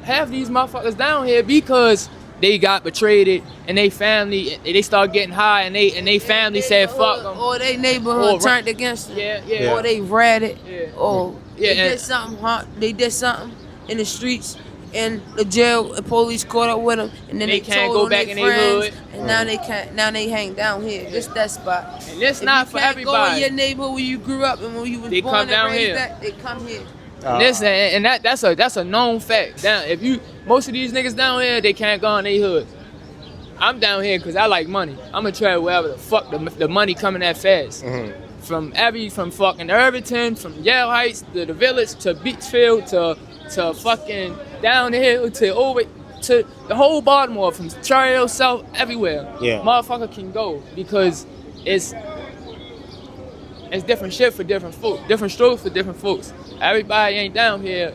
half these motherfuckers down here because they got betrayed and they family, they start getting high and they family said fuck them. Or they neighborhood turned against them. Yeah. Or they ratted. Yeah. Or they did something in the streets and the jail, the police caught up with them and then they can't go back in their hood. And now they can't. Now they hang down here. This that spot. And it's not for everybody. Go in your neighborhood where you grew up and when you was they born come and down raised here. that, they come here. And that's a known fact. Down, most of these niggas down here, they can't go in their hood. I'm down here because I like money. I'm gonna try wherever the fuck the money coming that fast. From fucking Irvington, from Yale Heights to the Village to Beachfield to fucking down the hill to over to the whole Baltimore, from Cherry Hill South, everywhere. Yeah. Motherfucker can go because it's different shit for different folks, different strokes for different folks. Everybody ain't down here.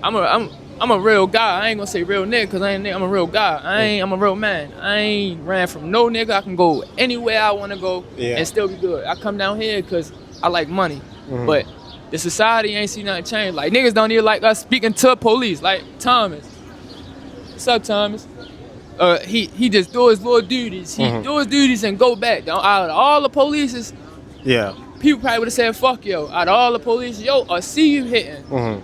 I'm a real guy. I ain't gonna say real nigga because I'm a real guy. I'm a real man. I ain't ran from no nigga. I can go anywhere I wanna go and still be good. I come down here because I like money. But the society ain't see nothing change. Like niggas don't even like us speaking to police. Like Thomas. What's up, Thomas? He just do his little duties. He do his duties and go back. Out of all the polices, people probably would have said, fuck yo. Out of all the police, I see you hitting.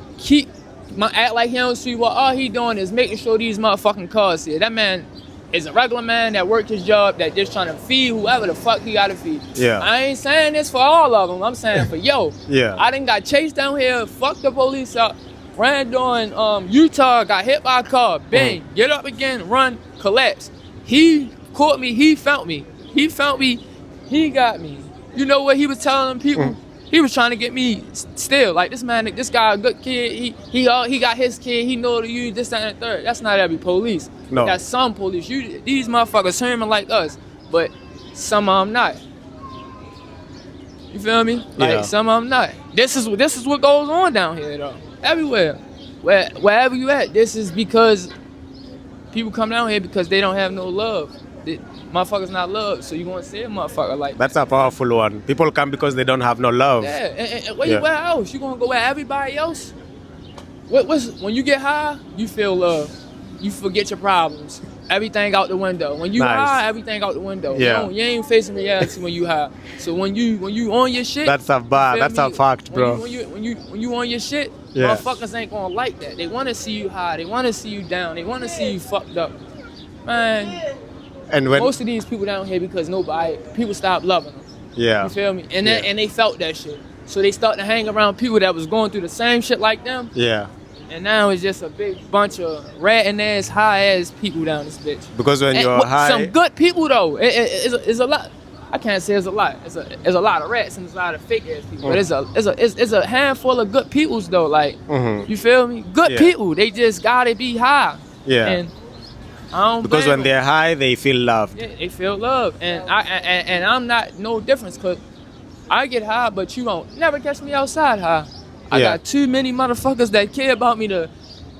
Act like he don't see what all he doing is making sure these motherfucking cars here. That man is a regular man that worked his job, that just trying to feed whoever the fuck he gotta feed. I ain't saying this for all of them. I'm saying for I done got chased down here, fucked the police up, ran down Utah, got hit by a car, bang, get up again, run, collapse. He caught me, he found me, he got me. You know what he was telling them people? He was trying to get me still. Like this guy a good kid. He got his kid. He know to use this, that, and the third. That's not every police. No. That's some police. These motherfuckers human like us, but some of them not. You feel me? Like some of them not. This is what goes on down here though. Everywhere, wherever you at, this is because people come down here because they don't have no love. Motherfuckers not love, so you gonna say a motherfucker like that's a powerful one. People come because they don't have no love. Yeah, and where else? You gonna go where everybody else? When you get high, you feel love. You forget your problems. Everything out the window. When you high, everything out the window. Yeah. You ain't facing reality when you high. So when you on your shit, that's a fact, bro. When you on your shit, motherfuckers ain't gonna like that. They wanna see you high. They wanna see you down. They wanna see you fucked up, man. And when most of these people down here, because people stopped loving them. You feel me? And they felt that shit. So they start to hang around people that was going through the same shit like them. And now it's just a big bunch of ratting ass, high ass people down this bitch. Because when you're high, some good people though. It's a lot. I can't say it's a lot. It's a lot of rats and it's a lot of fake ass people. But it's a handful of good peoples though. Like you feel me? Good people. They just gotta be high. And because when they're high, they feel loved. Yeah, they feel love, and I'm not no difference, cause I get high, but you won't never catch me outside high. I got too many motherfuckers that care about me to.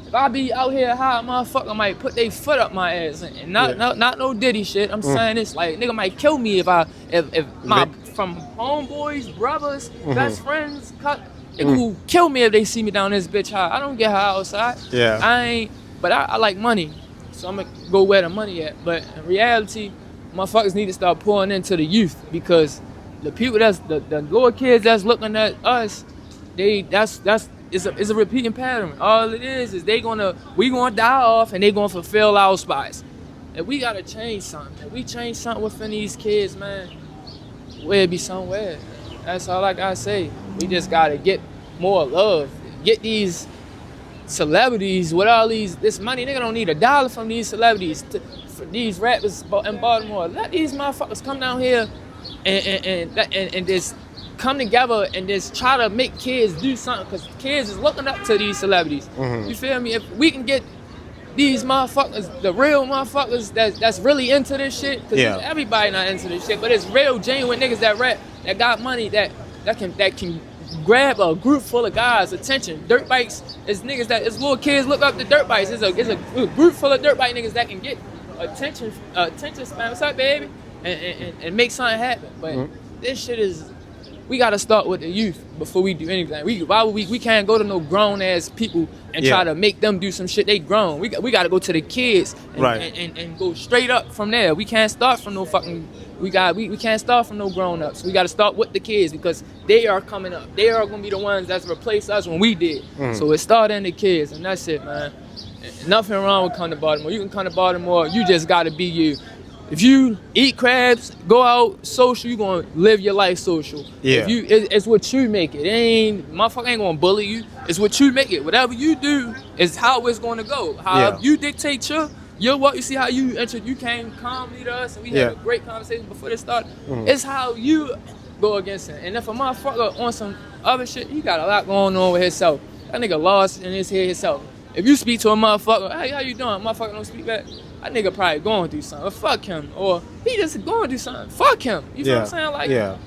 If I be out here high, motherfucker might put their foot up my ass, and not no Diddy shit. I'm saying this like nigga might kill me if my from homeboys, brothers, best friends, nigga will kill me if they see me down this bitch high. I don't get high outside. I ain't, but I like money. So I'm gonna go where the money at. But in reality, motherfuckers need to start pouring into the youth because the people the little kids that's looking at us, it's a repeating pattern. All it is we gonna die off and they gonna fulfill our spots. And we gotta change something. If we change something within these kids, man, we'll be somewhere. That's all I gotta say. We just gotta get more love. Get these celebrities with all this money. Nigga don't need $1 from these celebrities for these rappers in Baltimore. Let these motherfuckers come down here and just come together and just try to make kids do something, because kids is looking up to these celebrities. You feel me? If we can get these motherfuckers, the real motherfuckers that's really into this shit, because everybody not into this shit, but it's real genuine niggas that rap, that got money, that can grab a group full of guys' attention. Dirt bikes is niggas that is little kids look up to dirt bikes. It's a group full of dirt bike niggas that can get attention span. What's up, baby? And make something happen. But this shit is we gotta start with the youth before we do anything. We can't go to no grown ass people and try to make them do some shit. They grown. We gotta go to the kids and go straight up from there. We can't start from no fucking. We can't start from no grown ups. We gotta start with the kids because they are coming up. They are gonna be the ones that's replace us when we did. So it started in the kids, and that's it, man. Nothing wrong with coming to Baltimore. You can come to Baltimore. You just gotta be you. If you eat crabs, go out social, you gonna live your life social. Yeah. It's what you make it. It ain't motherfucker ain't gonna bully you. It's what you make it. Whatever you do is how it's gonna go. How you dictate your what you see how you came calmly to us and we had a great conversation before this started. It's how you go against it. And if a motherfucker on some other shit, he got a lot going on with himself. That nigga lost in his head himself. If you speak to a motherfucker, hey, how you doing? Motherfucker don't speak back. That nigga probably going through something. Fuck him. Or he just going through something. Fuck him. You feel what I'm saying? Like,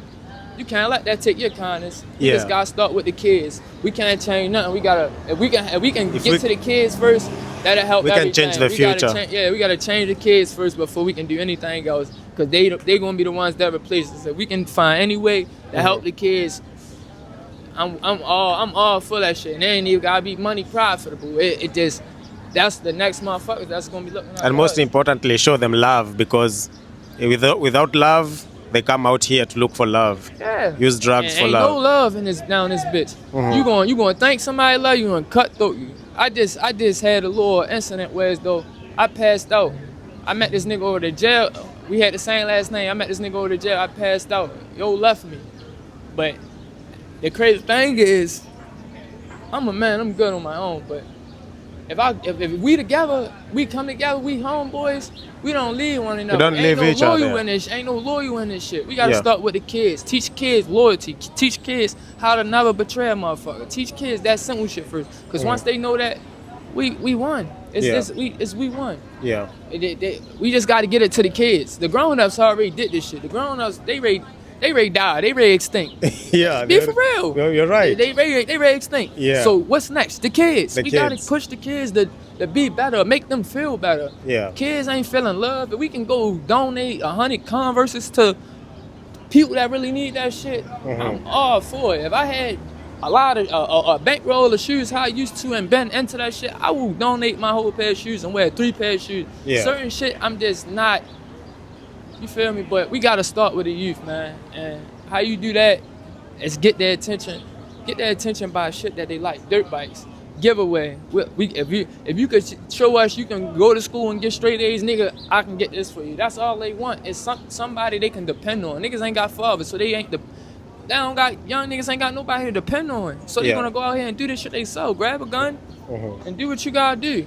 you can't let that take your kindness. You just gotta start with the kids. We can't change nothing. We gotta if we can get to the kids first, that'll help everything. We can change the future. We gotta change the kids first before we can do anything else. Cause they gonna be the ones that replace us. If we can find any way to help the kids, I'm all for that shit. And they ain't even gotta be money profitable. It just that's the next motherfuckers that's gonna be looking at And most importantly, show them love because without love, they come out here to look for love. Yeah. Use drugs for ain't love. no love in this bitch. You gonna think somebody love you and cut through you. I just had a little incident where as though I passed out. I met this nigga over to jail. We had the same last name. I met this nigga over to jail. I passed out. Yo left me. But the crazy thing is, I'm a man. I'm good on my own. But if we together, we come together, we homeboys, we don't leave one another. We don't leave each other. Ain't no loyal in this shit. We gotta start with the kids. Teach kids loyalty. Teach kids how to never betray a motherfucker. Teach kids that simple shit first. Cause once they know that, we won. We won. Yeah. We just gotta get it to the kids. The grown-ups already did this shit. The grown-ups, they ready died. They ready extinct. Yeah. Be for real. You're right. They ready extinct. Yeah. So what's next? The kids. The we kids. gotta push the kids to be better, make them feel better. Yeah. Kids ain't feeling love. If we can go donate 100 Converses to people that really need that shit, I'm all for it. If I had a lot of a bankroll of shoes how I used to and been into that shit, I will donate my whole pair of shoes and wear 3 pairs of shoes. Yeah. Certain shit I'm just not. You feel me? But we gotta start with the youth, man. And how you do that is get their attention. Get their attention by shit that they like. Dirt bikes, giveaway. If you could show us you can go to school and get straight A's, nigga, I can get this for you. That's all they want. It's somebody they can depend on. Niggas ain't got fathers, so young niggas ain't got nobody to depend on. So they gonna go out here and do this shit they sell. Grab a gun and do what you gotta do.